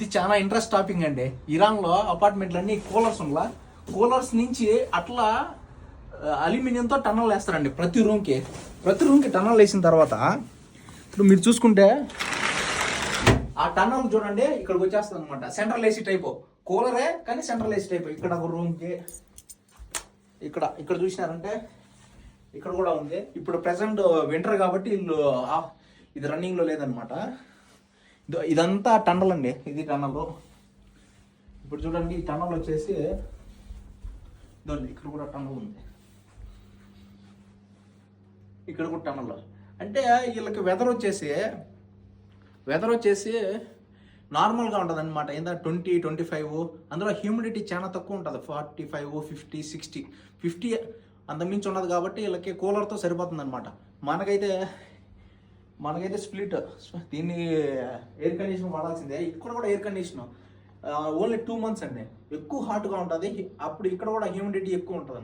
ఇది చాలా interest topic అండి. ఇరాన్లో అపార్ట్మెంట్లన్నీ కూలర్స్ నుంచి అట్లా అల్యూమినియంతో టన్నల్ వేస్తారండి ప్రతి రూమ్కి టన్నల్ వేసిన తర్వాత ఇప్పుడు మీరు చూసుకుంటే ఆ టన్నల్ చూడండి ఇక్కడికి వచ్చేస్తుంది అనమాట. సెంట్రల్ ఏసీ టైపు కూలరే కానీ సెంట్రల్ ఏసీ టైపు. ఇక్కడ ఒక రూమ్కి ఇక్కడ చూసినారంటే ఇక్కడ కూడా ఉంది. ఇప్పుడు ప్రెసెంట్ వింటర్ కాబట్టి వీళ్ళు ఇది రన్నింగ్లో లేదనమాట. ఇదంతా టన్నల్ అండి. ఇది టన్నల్. ఇప్పుడు చూడండి ఈ టన్నల్ వచ్చేసి ఇక్కడ కూడా టన్నల్ ఉంది. ఇక్కడ కూడా టన్నల్ అంటే వీళ్ళకి వెదర్ వచ్చేసి నార్మల్గా ఉంటుంది అనమాట. ఏంటంటే 20-25, అందులో హ్యూమిడిటీ చాలా తక్కువ ఉంటుంది. 45, 50, 60, 50 అంతమించి ఉండదు కాబట్టి వీళ్ళకి కూలర్తో సరిపోతుంది అనమాట. మనకైతే స్ప్లిట్ దీన్ని ఎయిర్ కండిషన్ వాడాల్సిందే. ఇక్కడ కూడా ఎయిర్ కండిషన్ ఓన్లీ 2 months అండి. ఎక్కువ హాట్గా ఉంటుంది. అప్పుడు ఇక్కడ కూడా హ్యూమిడిటీ ఎక్కువ ఉంటుంది.